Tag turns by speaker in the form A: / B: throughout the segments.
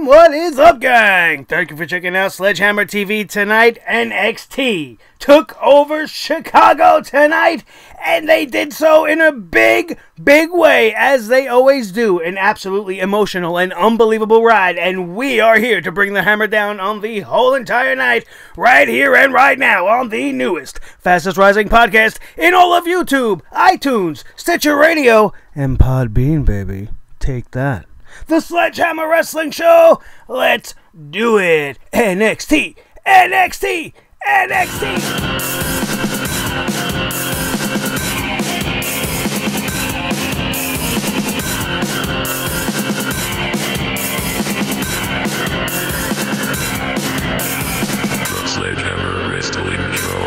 A: What is up, gang? Thank you for checking out Sledgehammer TV tonight. NXT took over Chicago tonight, and they did so in a big way, as they always do. An absolutely emotional and unbelievable ride, and we are here to bring the hammer down on the whole entire night, right here and right now on the newest, fastest rising podcast in all of YouTube, iTunes, Stitcher Radio, and Podbean, baby. Take that. The Sledgehammer Wrestling Show. Let's do it. NXT, NXT, NXT.
B: The Sledgehammer Wrestling Show.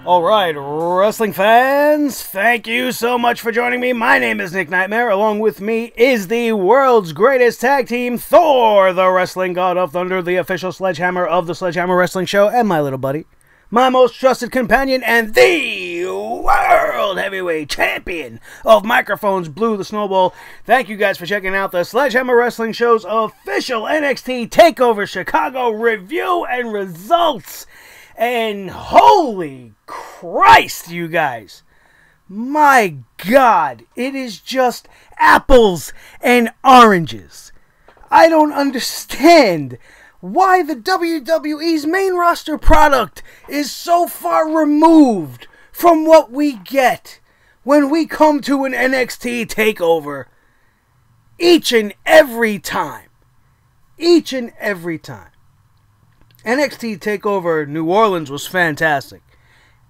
A: Alright, wrestling fans, thank you so much for joining me. My name is Nick Nightmare. Along with me is the world's greatest tag team, Thor, the wrestling god of thunder, the official sledgehammer of the Sledgehammer Wrestling Show, and my little buddy, my most trusted companion, and the world heavyweight champion of microphones, Blue the Snowball. Thank you guys for checking out the Sledgehammer Wrestling Show's official NXT TakeOver Chicago review and results. And holy Christ, you guys. My God, it is just apples and oranges. I don't understand why the WWE's main roster product is so far removed from what we get when we come to an NXT TakeOver each and every time. Each and every time. NXT TakeOver New Orleans was fantastic.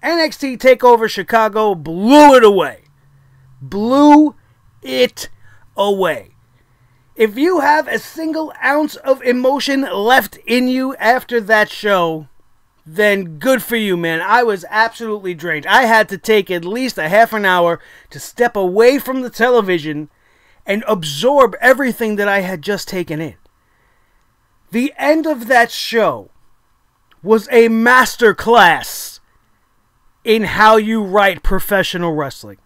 A: NXT TakeOver Chicago blew it away. Blew it away. If you have a single ounce of emotion left in you after that show, then good for you, man. I was absolutely drained. I had to take at least a half an hour to step away from the television and absorb everything that I had just taken in. The end of that show was a masterclass in how you write professional wrestling.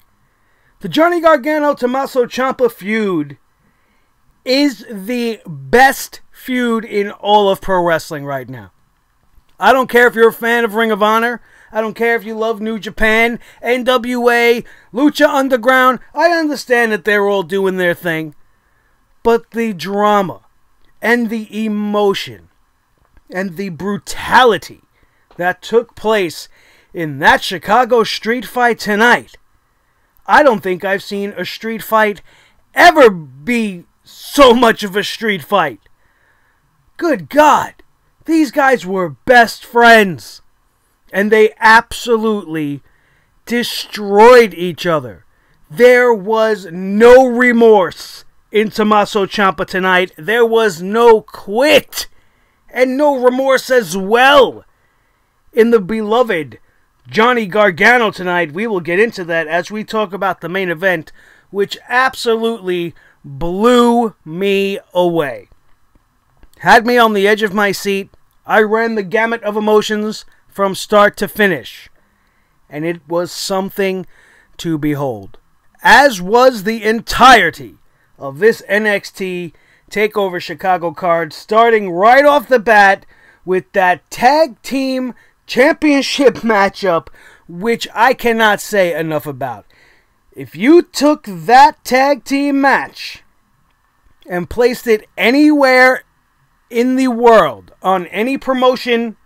A: The Johnny Gargano-Tommaso Ciampa feud is the best feud in all of pro wrestling right now. I don't care if you're a fan of Ring of Honor. I don't care if you love New Japan, NWA, Lucha Underground. I understand that they're all doing their thing. But the drama and the emotion and the brutality that took place in that Chicago street fight tonight, I don't think I've seen a street fight ever be so much of a street fight. Good God, these guys were best friends, and they absolutely destroyed each other. There was no remorse in Tommaso Ciampa tonight. There was no quit. And no remorse as well in the beloved Johnny Gargano tonight. We will get into that as we talk about the main event, which absolutely blew me away. Had me on the edge of my seat. I ran the gamut of emotions from start to finish. And it was something to behold. As was the entirety of this NXT TakeOver Chicago card, starting right off the bat with that tag team championship matchup, which I cannot say enough about. If you took that tag team match and placed it anywhere in the world, on any promotion,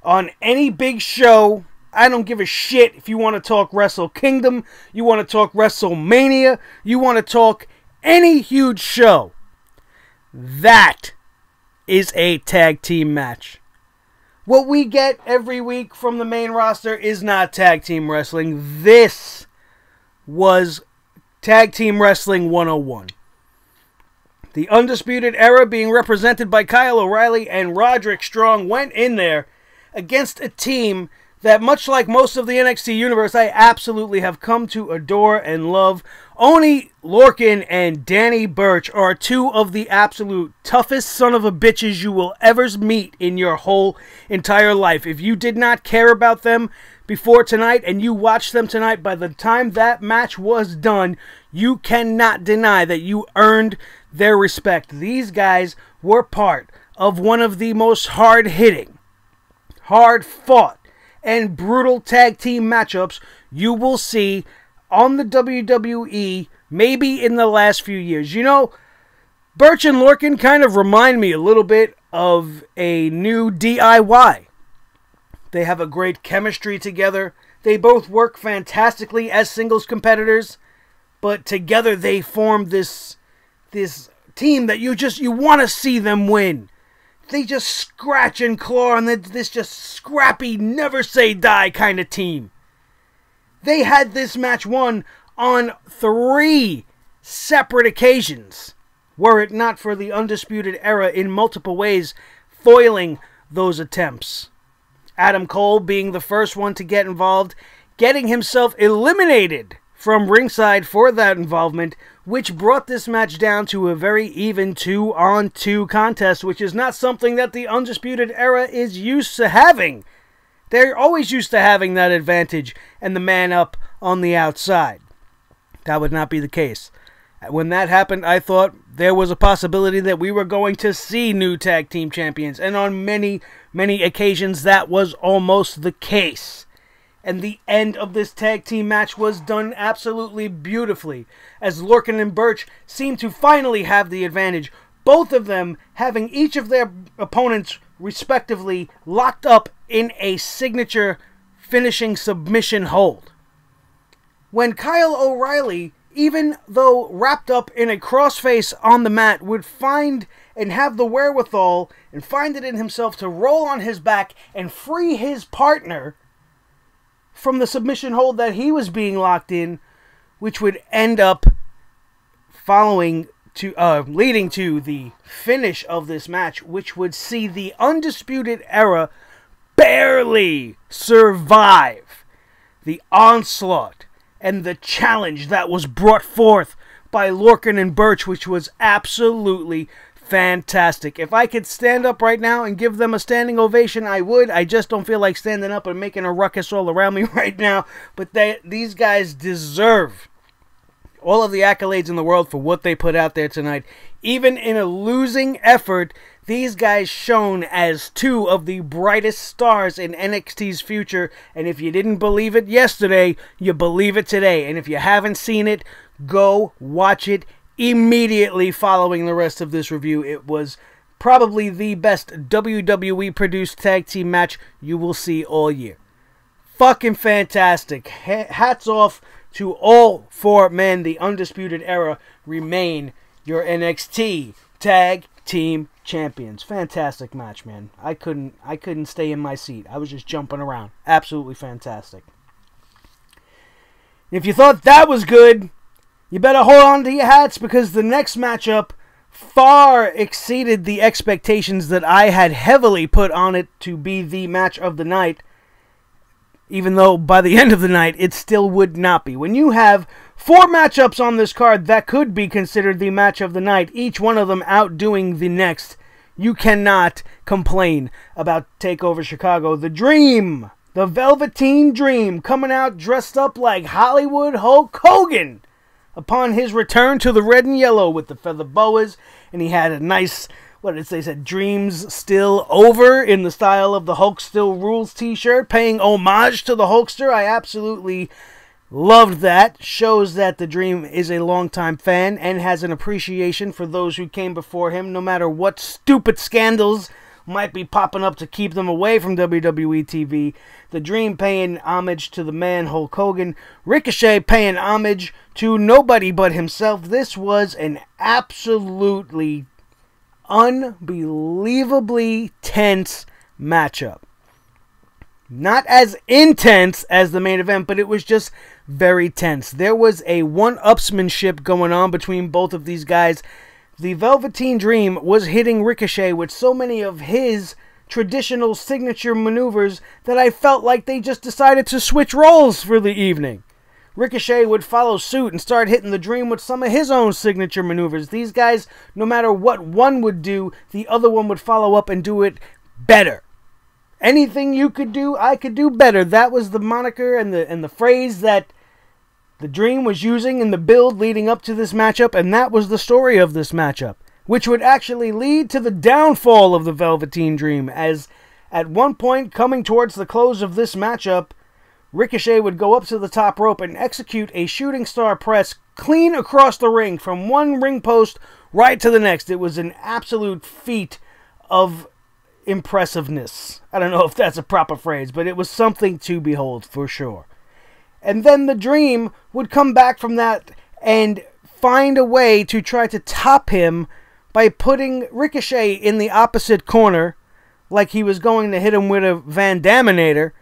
A: on any big show, I don't give a shit if you want to talk Wrestle Kingdom, you want to talk WrestleMania, you want to talk any huge show, that is a tag team match. What we get every week from the main roster is not tag team wrestling. This was tag team wrestling 101. The Undisputed Era, being represented by Kyle O'Reilly and Roderick Strong, went in there against a team that, much like most of the NXT universe, I absolutely have come to adore and love. Oney Lorcan and Danny Burch are two of the absolute toughest son of a bitches you will ever meet in your whole entire life. If you did not care about them before tonight and you watched them tonight, by the time that match was done, you cannot deny that you earned their respect. These guys were part of one of the most hard-hitting, hard-fought, and brutal tag team matchups you will see on the WWE maybe in the last few years. You know, Burch and Lorcan kind of remind me a little bit of a new DIY. They have a great chemistry together. They both work fantastically as singles competitors, but together they form this team that you want to see them win. They just scratch and claw, and this just scrappy, never say die kind of team. They had this match won on 3 separate occasions, were it not for the Undisputed Era in multiple ways foiling those attempts. Adam Cole being the first one to get involved, getting himself eliminated from ringside for that involvement, which brought this match down to a very even 2-on-2 contest, which is not something that the Undisputed Era is used to having. They're always used to having that advantage and the man up on the outside. That would not be the case. When that happened, I thought there was a possibility that we were going to see new tag team champions, and on many, many occasions that was almost the case. And the end of this tag team match was done absolutely beautifully, as Lorcan and Burch seemed to finally have the advantage, both of them having each of their opponents respectively locked up in a signature finishing submission hold. When Kyle O'Reilly, even though wrapped up in a crossface on the mat, would find and have the wherewithal and find it in himself to roll on his back and free his partner from the submission hold that he was being locked in, which would end up leading to the finish of this match, which would see the Undisputed Era barely survive the onslaught and the challenge that was brought forth by Lorcan and Burch, which was absolutely fantastic. If I could stand up right now and give them a standing ovation, I would. I just don't feel like standing up and making a ruckus all around me right now. But these guys deserve all of the accolades in the world for what they put out there tonight. Even in a losing effort, these guys shone as 2 of the brightest stars in NXT's future. And if you didn't believe it yesterday, you believe it today. And if you haven't seen it, go watch it immediately following the rest of this review. It was probably the best WWE produced tag team match you will see all year. Fucking fantastic. Hats off to all 4 men. The Undisputed Era remain your NXT Tag Team Champions. Fantastic match, man. I couldn't stay in my seat. I was just jumping around. Absolutely fantastic. If you thought that was good, you better hold on to your hats, because the next matchup far exceeded the expectations that I had heavily put on it to be the match of the night, even though by the end of the night it still would not be. When you have 4 matchups on this card that could be considered the match of the night, each one of them outdoing the next, you cannot complain about TakeOver Chicago. The Dream, the Velveteen Dream, coming out dressed up like Hollywood Hulk Hogan upon his return to the red and yellow with the feather boas, and he had a nice, they said, Dreams Still Over in the style of the Hulk Still Rules t-shirt, paying homage to the Hulkster. I absolutely loved that. Shows that the Dream is a longtime fan and has an appreciation for those who came before him, no matter what stupid scandals might be popping up to keep them away from WWE TV. The Dream paying homage to the man Hulk Hogan. Ricochet paying homage to nobody but himself. This was an absolutely unbelievably tense matchup. Not as intense as the main event, but it was just very tense. There was a one-upsmanship going on between both of these guys. The Velveteen Dream was hitting Ricochet with so many of his traditional signature maneuvers that I felt like they just decided to switch roles for the evening. Ricochet would follow suit and start hitting the Dream with some of his own signature maneuvers. These guys, no matter what one would do, the other one would follow up and do it better. anything you could do, I could do better. That was the moniker and the phrase that the Dream was using in the build leading up to this matchup, and that was the story of this matchup, which would actually lead to the downfall of the Velveteen Dream, as at one point, coming towards the close of this matchup, Ricochet would go up to the top rope and execute a shooting star press clean across the ring from one ring post right to the next. It was an absolute feat of impressiveness. I don't know if that's a proper phrase, but it was something to behold for sure. And then the Dream would come back from that and find a way to try to top him by putting Ricochet in the opposite corner, like he was going to hit him with a Van Daminator,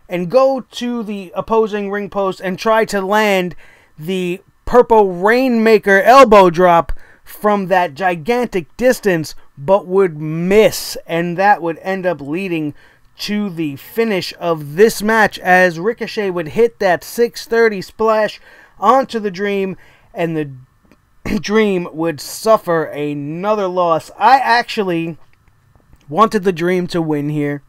A: and go to the opposing ring post and try to land the Purple Rainmaker elbow drop from that gigantic distance, but would miss, and that would end up leading to the finish of this match, as Ricochet would hit that 630 splash onto the Dream, and the Dream would suffer another loss. I actually wanted the Dream to win here.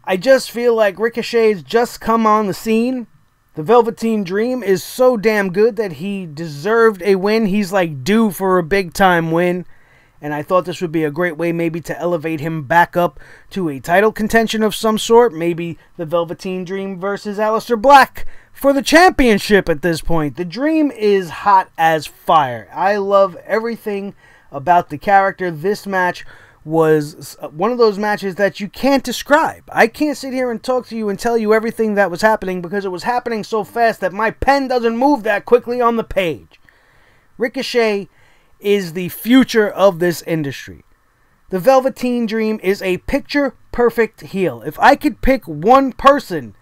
A: I just feel like Ricochet's just come on the scene. The Velveteen Dream is so damn good that he deserved a win. He's like due for a big time win. And I thought this would be a great way maybe to elevate him back up to a title contention of some sort. Maybe the Velveteen Dream versus Aleister Black for the championship at this point. The Dream is hot as fire. I love everything about the character. This match was one of those matches that you can't describe. I can't sit here and talk to you and tell you everything that was happening because it was happening so fast that my pen doesn't move that quickly on the page. Ricochet is the future of this industry. The Velveteen Dream is a picture-perfect heel. If I could pick one person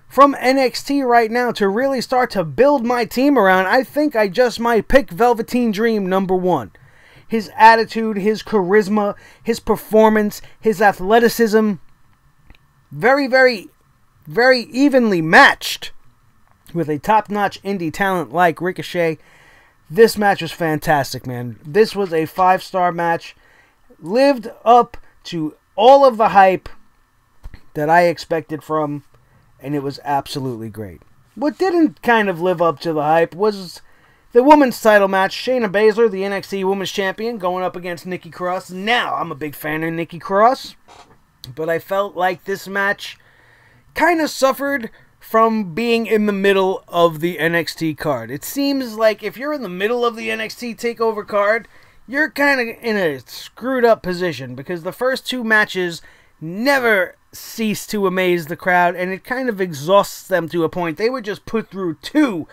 A: from NXT right now to really start to build my team around, I think I just might pick Velveteen Dream number one. His attitude, his charisma, his performance, his athleticism, very, very, very evenly matched with a top-notch indie talent like Ricochet. This match was fantastic, man. This was a 5-star match. Lived up to all of the hype that I expected from, and it was absolutely great. What didn't kind of live up to the hype was the women's title match. Shayna Baszler, the NXT Women's Champion, going up against Nikki Cross. Now, I'm a big fan of Nikki Cross, but I felt like this match kind of suffered from being in the middle of the NXT card. It seems like if you're in the middle of the NXT TakeOver card, you're kind of in a screwed up position because the first two matches never cease to amaze the crowd, and it kind of exhausts them to a point. They were just put through two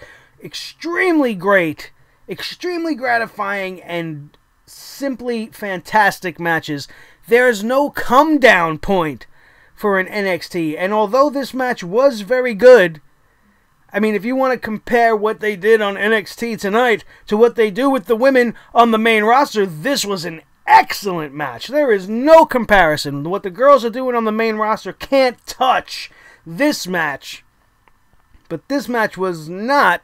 A: extremely great, extremely gratifying, and simply fantastic matches. There's no come down point for an NXT, and although this match was very good, I mean, if you want to compare what they did on NXT tonight to what they do with the women on the main roster, this was an excellent match. There is no comparison. What the girls are doing on the main roster can't touch this match. But this match was not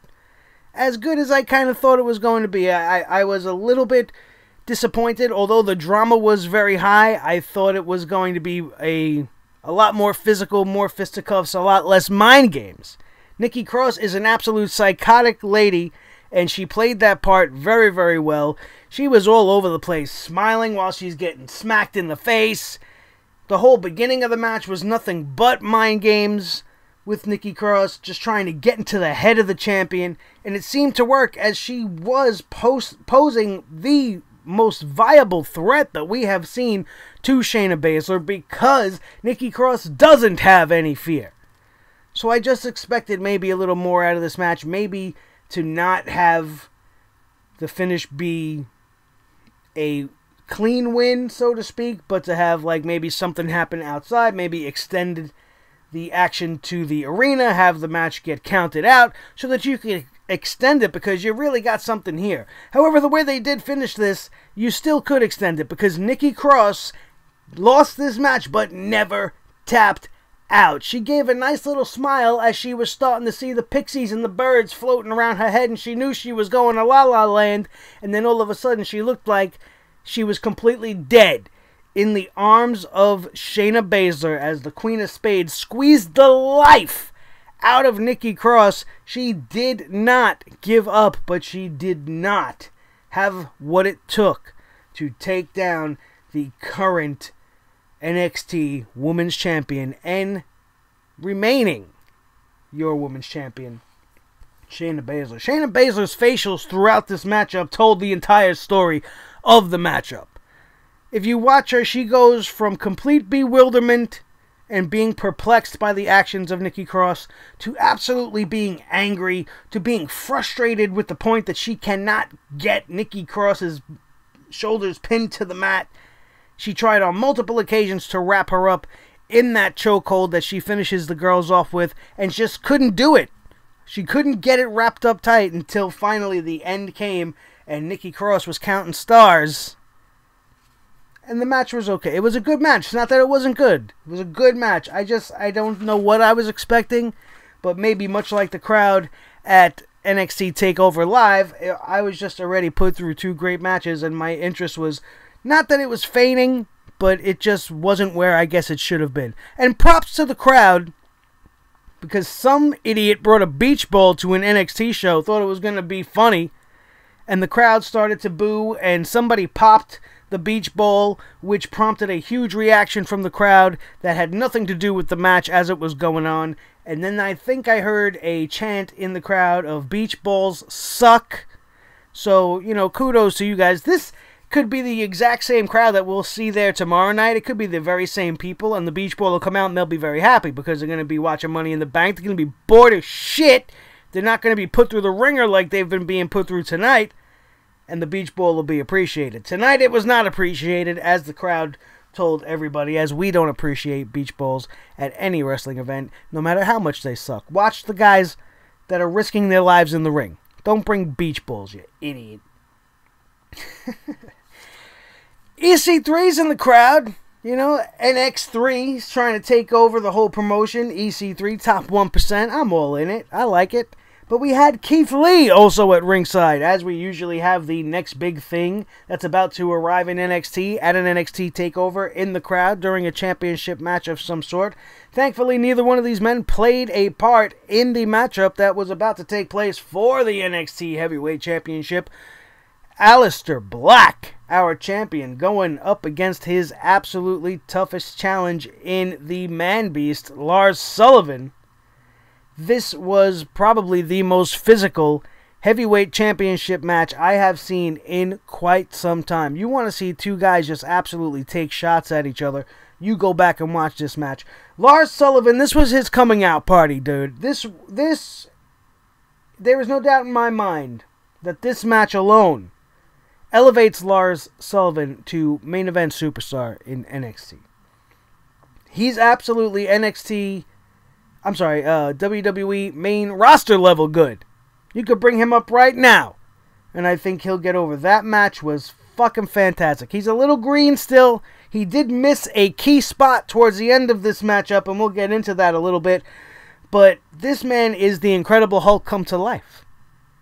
A: as good as I kind of thought it was going to be. I was a little bit disappointed. Although the drama was very high, I thought it was going to be a lot more physical, more fisticuffs, a lot less mind games. Nikki Cross is an absolute psychotic lady, and she played that part very, very well. She was all over the place, smiling while she's getting smacked in the face. The whole beginning of the match was nothing but mind games with Nikki Cross, just trying to get into the head of the champion, and it seemed to work as she was posing the most viable threat that we have seen to Shayna Baszler, because Nikki Cross doesn't have any fear. So I just expected maybe a little more out of this match, maybe to not have the finish be a clean win, so to speak, but to have like maybe something happen outside, maybe extended the action to the arena, have the match get counted out so that you can extend it because you really got something here. However, the way they did finish this, you still could extend it because Nikki Cross lost this match but never tapped out. She gave a nice little smile as she was starting to see the pixies and the birds floating around her head, and she knew she was going to La La Land, and then all of a sudden she looked like she was completely dead in the arms of Shayna Baszler as the Queen of Spades squeezed the life out of Nikki Cross. She did not give up, but she did not have what it took to take down the current NXT Women's Champion and remaining your Women's Champion, Shayna Baszler. Shayna Baszler's facials throughout this matchup told the entire story of the matchup. If you watch her, she goes from complete bewilderment and being perplexed by the actions of Nikki Cross to absolutely being angry, to being frustrated with the point that she cannot get Nikki Cross's shoulders pinned to the mat. She tried on multiple occasions to wrap her up in that chokehold that she finishes the girls off with and just couldn't do it. She couldn't get it wrapped up tight until finally the end came and Nikki Cross was counting stars. And the match was okay. It was a good match. It's not that it wasn't good. It was a good match. I don't know what I was expecting, but maybe much like the crowd at NXT TakeOver Live, I was just already put through two great matches, and my interest was not that it was fainting, but it just wasn't where I guess it should have been. And props to the crowd, because some idiot brought a beach ball to an NXT show, thought it was going to be funny, and the crowd started to boo, and somebody popped the beach ball, which prompted a huge reaction from the crowd that had nothing to do with the match as it was going on. And then I think I heard a chant in the crowd of beach balls suck. So, you know, kudos to you guys. This could be the exact same crowd that we'll see there tomorrow night. It could be the very same people, and the beach ball will come out and they'll be very happy because they're going to be watching Money in the Bank. They're going to be bored as shit. They're not going to be put through the ringer like they've been being put through tonight. And the beach ball will be appreciated. Tonight it was not appreciated, as the crowd told everybody, as we don't appreciate beach balls at any wrestling event, no matter how much they suck. Watch the guys that are risking their lives in the ring. Don't bring beach balls, you idiot. EC3's in the crowd. You know, NX3 is trying to take over the whole promotion. EC3, top 1%. I'm all in it. I like it. But we had Keith Lee also at ringside, as we usually have the next big thing that's about to arrive in NXT at an NXT TakeOver in the crowd during a championship match of some sort. Thankfully, neither one of these men played a part in the matchup that was about to take place for the NXT Heavyweight Championship. Aleister Black, our champion, going up against his absolutely toughest challenge in the Man-Beast, Lars Sullivan. This was probably the most physical heavyweight championship match I have seen in quite some time. You want to see two guys just absolutely take shots at each other, you go back and watch this match. Lars Sullivan, this was his coming out party, dude. There is no doubt in my mind that this match alone elevates Lars Sullivan to main event superstar in NXT. He's absolutely WWE main roster level good. You could bring him up right now, and I think he'll get over. That match was fucking fantastic. He's a little green still. He did miss a key spot towards the end of this matchup, and we'll get into that a little bit. But this man is the Incredible Hulk come to life.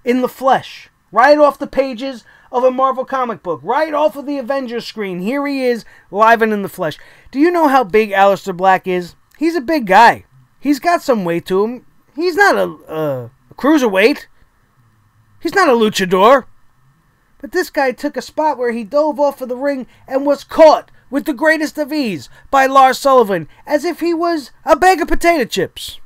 A: In the flesh. Right off the pages of a Marvel comic book. Right off of the Avengers screen. Here he is, live and in the flesh. Do you know how big Aleister Black is? He's a big guy. He's got some weight to him. He's not a cruiserweight. He's not a luchador. But this guy took a spot where he dove off of the ring and was caught with the greatest of ease by Lars Sullivan as if he was a bag of potato chips.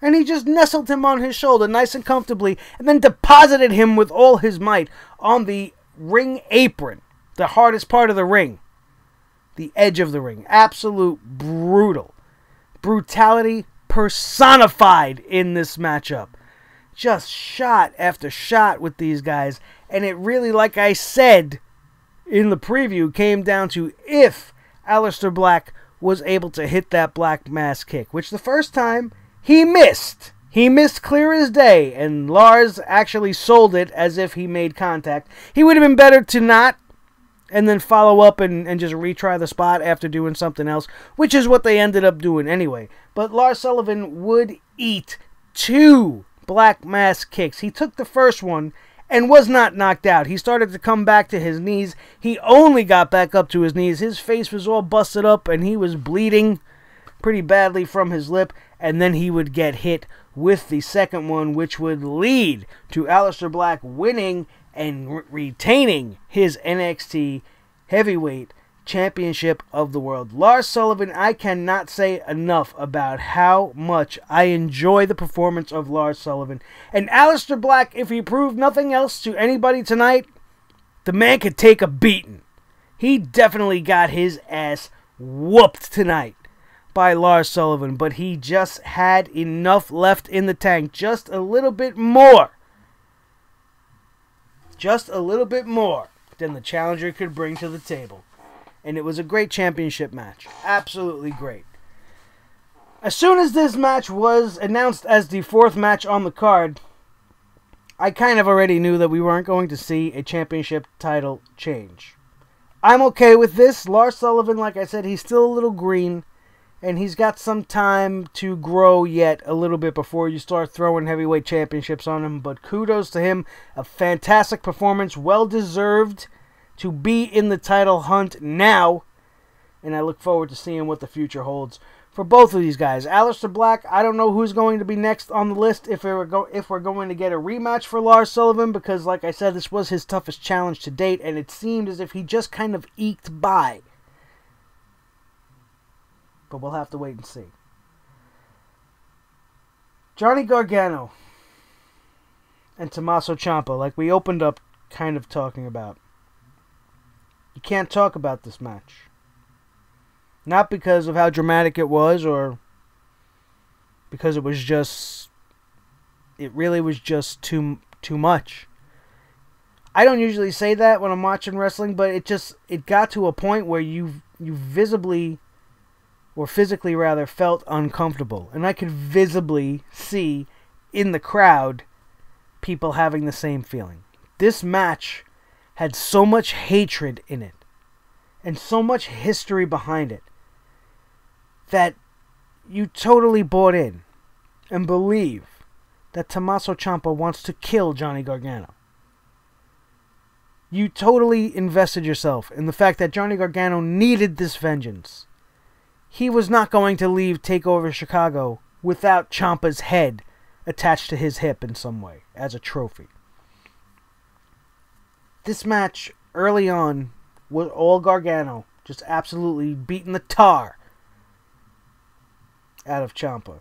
A: And he just nestled him on his shoulder nice and comfortably and then deposited him with all his might on the ring apron, the hardest part of the ring, the edge of the ring. Absolute brutality personified in this matchup. Just shot after shot with these guys. And it really, like I said in the preview, came down to if Aleister Black was able to hit that Black Mass kick, which the first time he missed. He missed clear as day, and Lars actually sold it as if he made contact. He would have been better to not, and then follow up and just retry the spot after doing something else, which is what they ended up doing anyway. But Lars Sullivan would eat 2 Black Mass kicks. He took the first one and was not knocked out. He started to come back to his knees. He only got back up to his knees. His face was all busted up, and he was bleeding pretty badly from his lip, and then he would get hit with the second one, which would lead to Aleister Black winning and retaining his NXT Heavyweight Championship of the World. Lars Sullivan, I cannot say enough about how much I enjoy the performance of Lars Sullivan. And Aleister Black, if he proved nothing else to anybody tonight, the man could take a beating. He definitely got his ass whooped tonight by Lars Sullivan, but he just had enough left in the tank. Just a little bit more. Just a little bit more than the challenger could bring to the table. And it was a great championship match. Absolutely great. As soon as this match was announced as the fourth match on the card, I kind of already knew that we weren't going to see a championship title change. I'm okay with this. Lars Sullivan, like I said, he's still a little green. And he's got some time to grow yet a little bit before you start throwing heavyweight championships on him. But kudos to him. A fantastic performance. Well deserved to be in the title hunt now. And I look forward to seeing what the future holds for both of these guys. Aleister Black, I don't know who's going to be next on the list if we're going to get a rematch for Lars Sullivan. Because like I said, this was his toughest challenge to date. And it seemed as if he just kind of eked by. But we'll have to wait and see. Johnny Gargano and Tommaso Ciampa, like we opened up kind of talking about. You can't talk about this match. Not because of how dramatic it was or because it was just... It really was just too much. I don't usually say that when I'm watching wrestling, but it got to a point where you visibly... or physically rather, felt uncomfortable. And I could visibly see in the crowd people having the same feeling. This match had so much hatred in it and so much history behind it that you totally bought in and believe that Tommaso Ciampa wants to kill Johnny Gargano. You totally invested yourself in the fact that Johnny Gargano needed this vengeance. He was not going to leave TakeOver Chicago without Ciampa's head attached to his hip in some way, as a trophy. This match, early on, was all Gargano, just absolutely beating the tar out of Ciampa.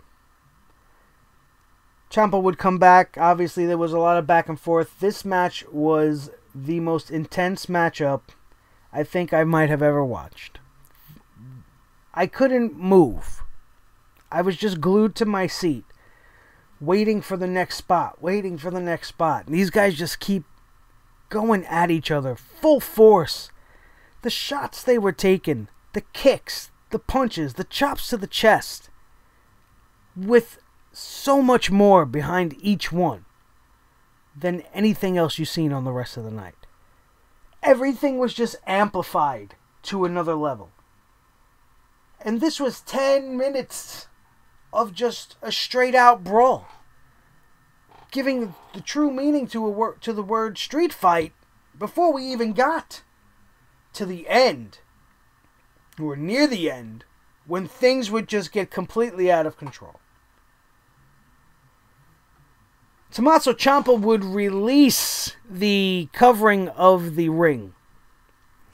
A: Ciampa would come back. Obviously, there was a lot of back and forth. This match was the most intense matchup I think I might have ever watched. I couldn't move. I was just glued to my seat, waiting for the next spot, waiting for the next spot. And these guys just keep going at each other, full force. The shots they were taking, the kicks, the punches, the chops to the chest, with so much more behind each one than anything else you've seen on the rest of the night. Everything was just amplified to another level. And this was 10 minutes of just a straight-out brawl, giving the true meaning to the word street fight before we even got to the end, or near the end, when things would just get completely out of control. Tommaso Ciampa would release the covering of the ring.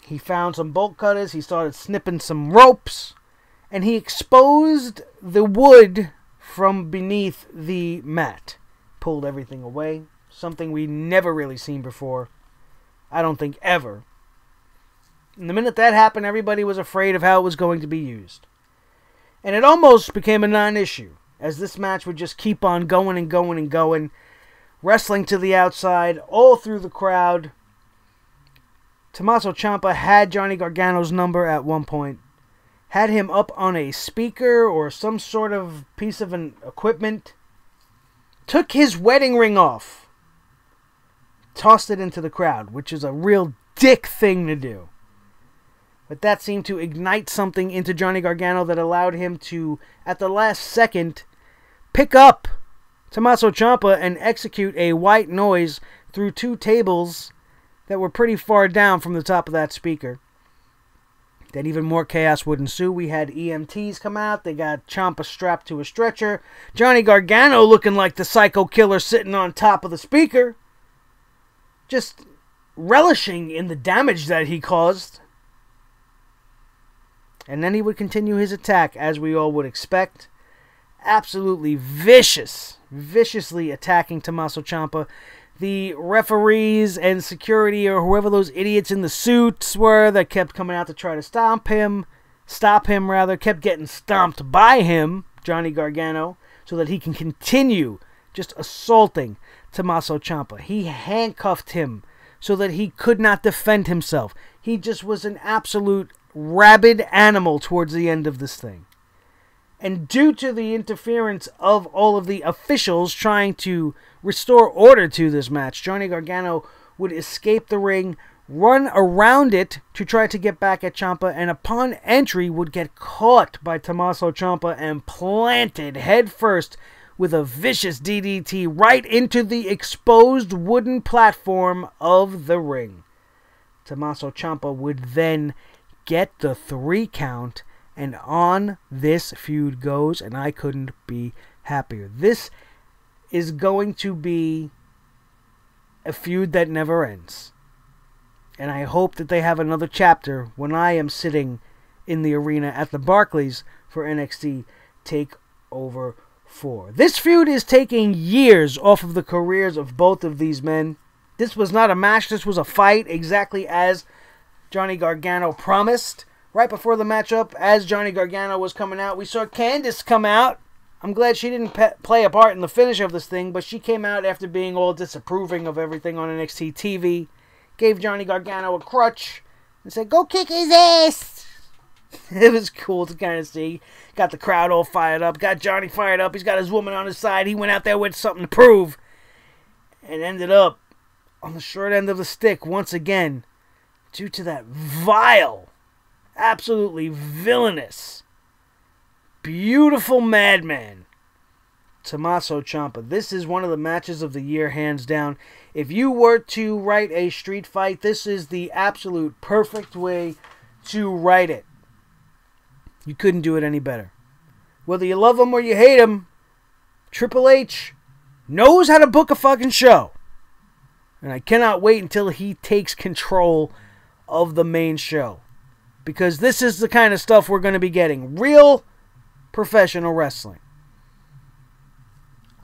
A: He found some bolt cutters, he started snipping some ropes, and he exposed the wood from beneath the mat. Pulled everything away. Something we never really seen before. I don't think ever. And the minute that happened, everybody was afraid of how it was going to be used. And it almost became a non-issue, as this match would just keep on going and going and going. Wrestling to the outside, all through the crowd. Tommaso Ciampa had Johnny Gargano's number at one point. Had him up on a speaker or some sort of piece of equipment. Took his wedding ring off. Tossed it into the crowd, which is a real dick thing to do. But that seemed to ignite something into Johnny Gargano that allowed him to, at the last second, pick up Tommaso Ciampa and execute a white noise through 2 tables that were pretty far down from the top of that speaker. Then even more chaos would ensue. We had EMTs come out. They got Ciampa strapped to a stretcher. Johnny Gargano looking like the psycho killer sitting on top of the speaker. Just relishing in the damage that he caused. And then he would continue his attack, as we all would expect. Absolutely viciously attacking Tommaso Ciampa. The referees and security, or whoever those idiots in the suits were that kept coming out to try to stop him, kept getting stomped by him, Johnny Gargano, so that he can continue just assaulting Tommaso Ciampa. He handcuffed him so that he could not defend himself. He just was an absolute rabid animal towards the end of this thing. And due to the interference of all of the officials trying to restore order to this match, Johnny Gargano would escape the ring, run around it to try to get back at Ciampa, and upon entry would get caught by Tommaso Ciampa and planted headfirst with a vicious DDT right into the exposed wooden platform of the ring. Tommaso Ciampa would then get the 3 count, and on this feud goes, and I couldn't be happier. This is going to be a feud that never ends. And I hope that they have another chapter when I am sitting in the arena at the Barclays for NXT TakeOver 4. This feud is taking years off of the careers of both of these men. This was not a match, this was a fight, exactly as Johnny Gargano promised. Right before the matchup, as Johnny Gargano was coming out, we saw Candice come out. I'm glad she didn't play a part in the finish of this thing, but she came out after being all disapproving of everything on NXT TV, gave Johnny Gargano a crutch, and said, "Go kick his ass!" It was cool to kind of see. Got the crowd all fired up, got Johnny fired up, he's got his woman on his side, he went out there with something to prove, and ended up on the short end of the stick once again, due to that vile, absolutely villainous, beautiful madman, Tommaso Ciampa. This is one of the matches of the year, hands down. If you were to write a street fight, this is the absolute perfect way to write it. You couldn't do it any better. Whether you love him or you hate him, Triple H knows how to book a fucking show. And I cannot wait until he takes control of the main show. Because this is the kind of stuff we're going to be getting. Real professional wrestling.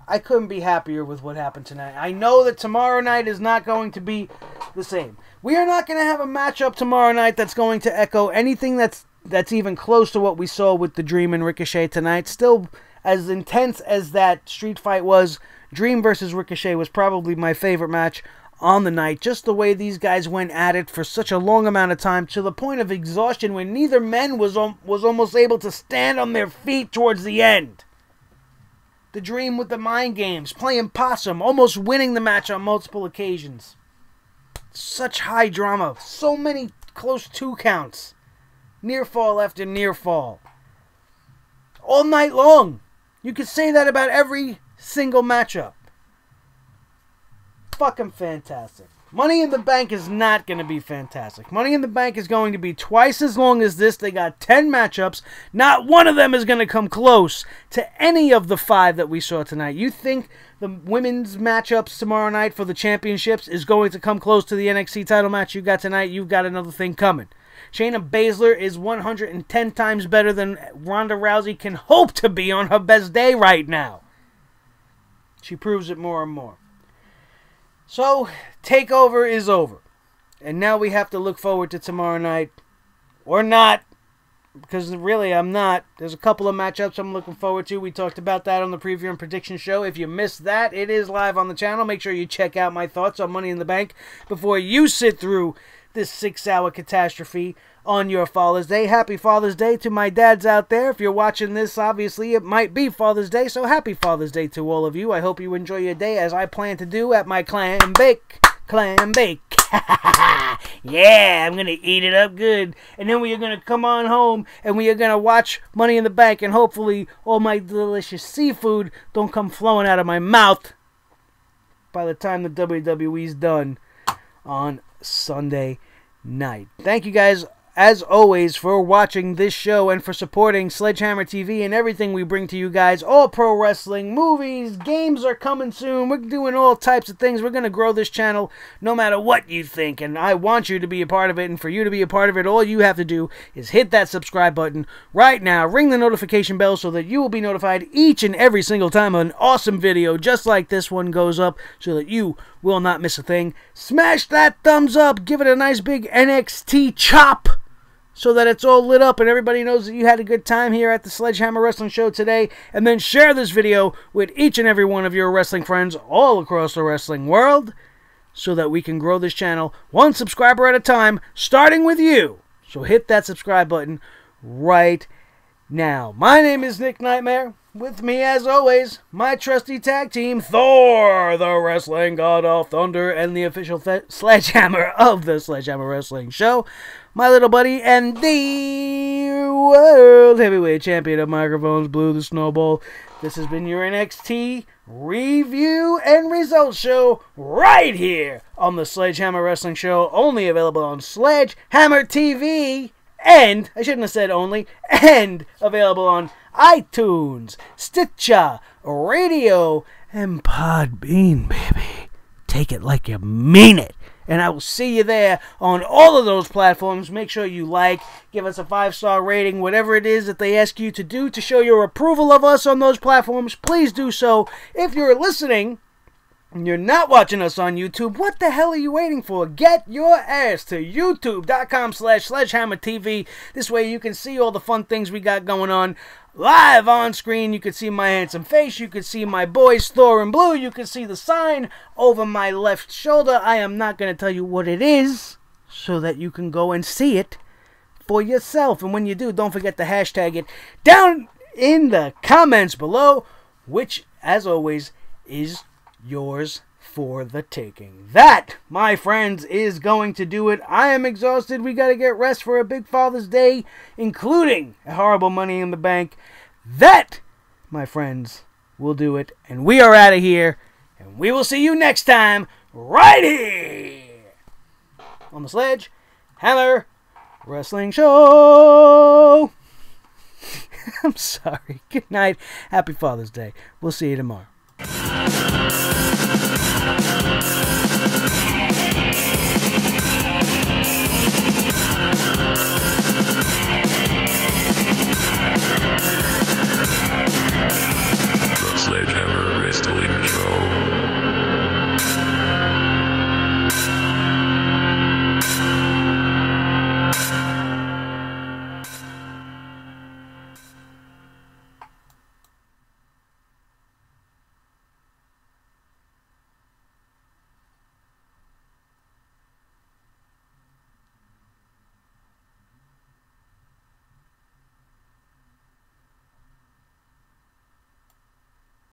A: I couldn't be happier with what happened tonight. I know that tomorrow night is not going to be the same. We are not going to have a matchup tomorrow night that's going to echo anything that's even close to what we saw with the Dream and Ricochet tonight. Still, as intense as that street fight was, Dream versus Ricochet was probably my favorite match on the night. Just the way these guys went at it for such a long amount of time, to the point of exhaustion, when neither man was almost able to stand on their feet towards the end. The Dream with the mind games, playing possum, almost winning the match on multiple occasions. Such high drama, so many close 2 counts. Near fall after near fall. All night long. You could say that about every single matchup. Fucking fantastic. Money in the Bank is not going to be fantastic. Money in the Bank is going to be twice as long as this. They got 10 matchups. Not one of them is going to come close to any of the 5 that we saw tonight. You think the women's matchups tomorrow night for the championships is going to come close to the NXT title match you got tonight? You've got another thing coming. Shayna Baszler is 110 times better than Ronda Rousey can hope to be on her best day right now. She proves it more and more. So, TakeOver is over. And now we have to look forward to tomorrow night. Or not. Because really, I'm not. There's a couple of matchups I'm looking forward to. We talked about that on the preview and prediction show. If you missed that, it is live on the channel. Make sure you check out my thoughts on Money in the Bank before you sit through this 6-hour catastrophe on your Father's Day. Happy Father's Day to my dads out there. If you're watching this, obviously, it might be Father's Day, so happy Father's Day to all of you. I hope you enjoy your day as I plan to do at my clam bake. Yeah, I'm going to eat it up good. And then we are going to come on home and we are going to watch Money in the Bank, and hopefully all my delicious seafood don't come flowing out of my mouth by the time the WWE's done on Sunday night. Thank you guys, as always, for watching this show and for supporting Sledgehammer TV and everything we bring to you guys. All pro wrestling, movies, games are coming soon. We're doing all types of things. We're going to grow this channel no matter what you think, and I want you to be a part of it. And for you to be a part of it, all you have to do is hit that subscribe button right now. Ring the notification bell so that you will be notified each and every single time an awesome video just like this one goes up, so that you will not miss a thing. Smash that thumbs up. Give it a nice big NXT chop, so that it's all lit up and everybody knows that you had a good time here at the Sledgehammer Wrestling Show today. And then share this video with each and every one of your wrestling friends all across the wrestling world, so that we can grow this channel one subscriber at a time, starting with you. So hit that subscribe button right now. My name is Nick Nightmare. With me, as always, my trusty tag team, Thor, the wrestling god of thunder, and the official sledgehammer of the Sledgehammer Wrestling Show. My little buddy and the world heavyweight champion of microphones, Blue the Snowball. This has been your NXT review and results show right here on the Sledgehammer Wrestling Show, only available on Sledgehammer TV. And, I shouldn't have said only, and available on iTunes, Stitcher, Radio, and Podbean, baby. Take it like you mean it. And I will see you there on all of those platforms. Make sure you like, give us a 5-star rating, whatever it is that they ask you to do to show your approval of us on those platforms. Please do so. If you're listening and you're not watching us on YouTube, what the hell are you waiting for? Get your ass to youtube.com/sledgehammerTV. This way you can see all the fun things we got going on live on screen. You can see my handsome face. You can see my boys Thor and Blue. You can see the sign over my left shoulder. I am not going to tell you what it is, so that you can go and see it for yourself. And when you do, don't forget to hashtag it down in the comments below, which, as always, is yours for the taking. That, my friends, is going to do it. I am exhausted. We got to get rest for a big Father's Day, including a horrible Money in the Bank. That, my friends, will do it. And we are out of here. And we will see you next time right here on the Sledgehammer Wrestling Show. I'm sorry. Good night. Happy Father's Day. We'll see you tomorrow.